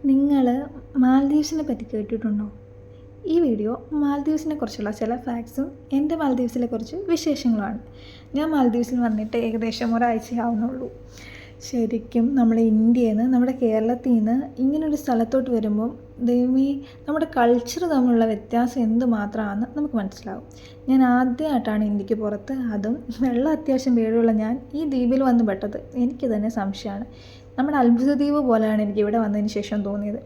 നിങ്ങൾ മാൽദീവ്സിനെ പറ്റി കേട്ടിട്ടുണ്ടോ? ഈ വീഡിയോ മാൽദീവ്സിനെ കുറിച്ചുള്ള ചില ഫാക്ട്സും എൻ്റെ മാൽദീവ്സിലെ കുറച്ച് വിശേഷങ്ങളുമാണ്. ഞാൻ മാൽദീവ്സിൽ വന്നിട്ട് ഏകദേശം ഒരാഴ്ചയാവുന്നുള്ളൂ. ശരിക്കും നമ്മുടെ ഇന്ത്യയിൽ നിന്ന് നമ്മുടെ കേരളത്തിൽ നിന്ന് ഇങ്ങനൊരു സ്ഥലത്തോട്ട് വരുമ്പോൾ ദൈവമേ, നമ്മുടെ കൾച്ചർ തമ്മിലുള്ള വ്യത്യാസം എന്തുമാത്രമാണെന്ന് നമുക്ക് മനസ്സിലാവും. ഞാൻ ആദ്യമായിട്ടാണ് ഇന്ത്യക്ക് പുറത്ത്, അതും വെള്ളം അത്യാവശ്യം പേടിയുള്ള ഞാൻ ഈ ദ്വീപിൽ വന്ന് പെട്ടത്. എനിക്ക് തന്നെ സംശയമാണ്. നമ്മുടെ അത്ഭുത ദ്വീപ് പോലെയാണ് എനിക്ക് ഇവിടെ വന്നതിന് ശേഷം തോന്നിയത്.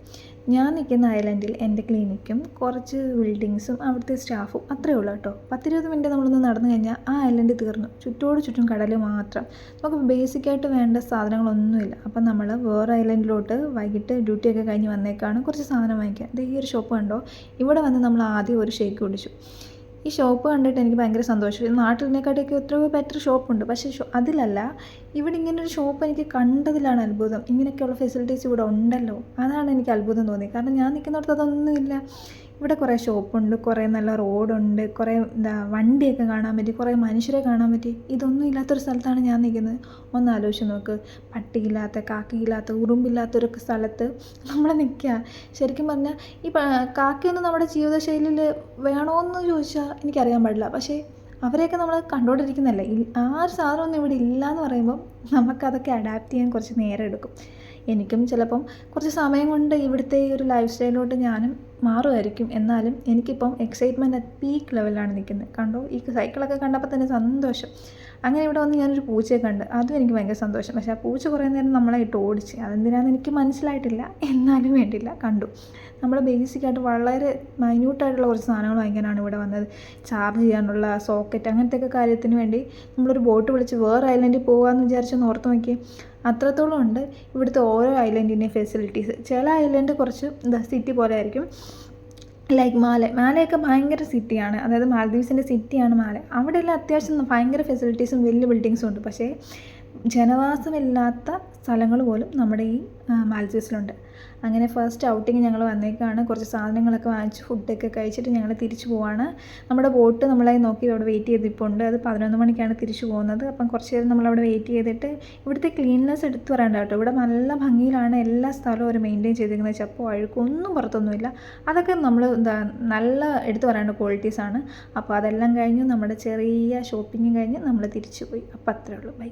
ഞാൻ നിൽക്കുന്ന ഐലൻഡിൽ എൻ്റെ ക്ലിനിക്കും കുറച്ച് ബിൽഡിങ്സും അവിടുത്തെ സ്റ്റാഫും അത്രയേ ഉള്ളൂ കേട്ടോ. 10-20 മിനിറ്റ് നമ്മളൊന്ന് നടന്നു കഴിഞ്ഞാൽ ആ ഐലൻഡ് തീർന്നു. ചുറ്റോട് ചുറ്റും കടൽ മാത്രം. നമുക്ക് ബേസിക്കായിട്ട് വേണ്ട സാധനങ്ങളൊന്നുമില്ല. അപ്പം നമ്മൾ വേറെ ഐലൻഡിലോട്ട് വൈകിട്ട് ഡ്യൂട്ടിയൊക്കെ കഴിഞ്ഞ് വന്നേക്കാണ് കുറച്ച് സാധനം വാങ്ങിക്കാൻ. ഈ ഒരു ഷോപ്പ് കണ്ടോ? ഇവിടെ വന്ന് നമ്മൾ ആദ്യം ഒരു ഷേക്ക് കുടിച്ചു. ഈ ഷോപ്പ് കണ്ടിട്ട് എനിക്ക് ഭയങ്കര സന്തോഷം. നാട്ടിലിനെക്കാട്ടിയൊക്കെ എത്രയോ ബെറ്റർ ഷോപ്പുണ്ട്, പക്ഷേ അതിലല്ല. ഇവിടെ ഇങ്ങനൊരു ഷോപ്പ് എനിക്ക് കണ്ടതിലാണ് അത്ഭുതം. ഇങ്ങനെയൊക്കെയുള്ള ഫെസിലിറ്റീസ് ഇവിടെ ഉണ്ടല്ലോ, അതാണ് എനിക്ക് അത്ഭുതം തോന്നി. കാരണം ഞാൻ നിൽക്കുന്നിടത്ത് അതൊന്നുമില്ല. ഇവിടെ കുറേ ഷോപ്പുണ്ട്, കുറേ നല്ല റോഡുണ്ട്, കുറേ വണ്ടിയൊക്കെ കാണാൻ പറ്റി, കുറേ മനുഷ്യരെ കാണാൻ പറ്റി. ഇതൊന്നും ഇല്ലാത്തൊരു സ്ഥലത്താണ് ഞാൻ നിൽക്കുന്നത്. ഒന്ന് ആലോചിച്ച് നോക്ക്. പട്ടിയില്ലാത്ത, കാക്കയില്ലാത്ത, ഉറുമ്പില്ലാത്തൊരു സ്ഥലത്ത് നമ്മൾ നിൽക്കുക. ശരിക്കും പറഞ്ഞാൽ ഈ കാക്കയൊന്നും നമ്മുടെ ജീവിതശൈലിയിൽ വേണമെന്ന് ചോദിച്ചാൽ എനിക്കറിയാൻ പാടില്ല. പക്ഷേ അവരെയൊക്കെ നമ്മൾ കണ്ടുകൊണ്ടിരിക്കുന്നതല്ലേ. ആ ഒരു സാധനമൊന്നും ഇവിടെ ഇല്ല എന്ന് പറയുമ്പം നമുക്കതൊക്കെ അഡാപ്റ്റ് ചെയ്യാൻ കുറച്ച് നേരം എടുക്കും. എനിക്കും ചിലപ്പം കുറച്ച് സമയം കൊണ്ട് ഇവിടുത്തെ ഈ ഒരു ലൈഫ് സ്റ്റൈലിലോട്ട് ഞാനും മാറുമായിരിക്കും. എന്നാലും എനിക്കിപ്പം എക്സൈറ്റ്മെൻറ്റ് അറ്റ് പീക്ക് ലെവലിലാണ് നിൽക്കുന്നത്. കണ്ടോ, ഈ സൈക്കിളൊക്കെ കണ്ടപ്പോൾ തന്നെ സന്തോഷം. അങ്ങനെ ഇവിടെ വന്ന് ഞാനൊരു പൂച്ചയെ കണ്ട്, അതും എനിക്ക് ഭയങ്കര സന്തോഷം. പക്ഷേ ആ പൂച്ച കുറേ നേരം നമ്മളെ ഇട്ട് ഓടിച്ച്, അതെന്തിനാണെന്ന് എനിക്ക് മനസ്സിലായിട്ടില്ല. എന്നാലും വേണ്ടില്ല, കണ്ടു. നമ്മൾ ബേസിക്കായിട്ട് വളരെ മൈന്യൂട്ടായിട്ടുള്ള കുറച്ച് സാധനങ്ങൾ വാങ്ങിക്കാനാണ് ഇവിടെ വന്നത്. ചാർജ് ചെയ്യാനുള്ള സോക്കറ്റ്, അങ്ങനത്തെയൊക്കെ കാര്യത്തിന് വേണ്ടി നമ്മളൊരു ബോട്ട് വിളിച്ച് വേറെ ഐലൻഡിൽ പോകാമെന്ന് വിചാരിച്ചൊന്ന് ഓർത്ത് നോക്കി. അത്രത്തോളം ഉണ്ട് ഇവിടുത്തെ ഓരോ ഐലൻഡിൻ്റെയും ഫെസിലിറ്റീസ്. ചില ഐലൻഡ് കുറച്ച് സിറ്റി പോലെ ആയിരിക്കും. ലൈക്ക് മാലയൊക്കെ ഭയങ്കര സിറ്റിയാണ്, അതായത് മാൽദീവ്സിൻ്റെ സിറ്റിയാണ് മാല. അവിടെയെല്ലാം അത്യാവശ്യം ഭയങ്കര ഫെസിലിറ്റീസും വലിയ ബിൽഡിങ്സും ഉണ്ട്. പക്ഷേ ജനവാസമില്ലാത്ത സ്ഥലങ്ങൾ പോലും നമ്മുടെ ഈ മാൽദീവ്സിലുണ്ട്. അങ്ങനെ ഫസ്റ്റ് ഔട്ടിങ് ഞങ്ങൾ വന്നേക്കാണ്. കുറച്ച് സാധനങ്ങളൊക്കെ വാങ്ങിച്ച് ഫുഡൊക്കെ കഴിച്ചിട്ട് ഞങ്ങൾ തിരിച്ചു പോവാണ്. നമ്മുടെ ബോട്ട് നമ്മളായി നോക്കി അവിടെ വെയിറ്റ് ചെയ്തിട്ടുണ്ട്. അത് 11 മണിക്കാണ് തിരിച്ചു പോകുന്നത്. അപ്പം കുറച്ച് നേരം നമ്മളവിടെ വെയിറ്റ് ചെയ്തിട്ട് ഇവിടുത്തെ ക്ലീൻനെസ് എടുത്തു പറയണ്ട കേട്ടോ. ഇവിടെ നല്ല ഭംഗിയിലാണ് എല്ലാ സ്ഥലവും അവർ മെയിൻറ്റെയിൻ ചെയ്തിരിക്കുന്നത്. ചപ്പോ അഴുക്കൊന്നും പുറത്തൊന്നുമില്ല. അതൊക്കെ നമ്മൾ നല്ല എടുത്തു പറയേണ്ട ക്വാളിറ്റീസാണ്. അപ്പോൾ അതെല്ലാം കഴിഞ്ഞ് നമ്മുടെ ചെറിയ ഷോപ്പിംഗ് കഴിഞ്ഞ് നമ്മൾ തിരിച്ചു പോയി. അപ്പോൾ അത്രേ ഉള്ളൂ. ബൈ.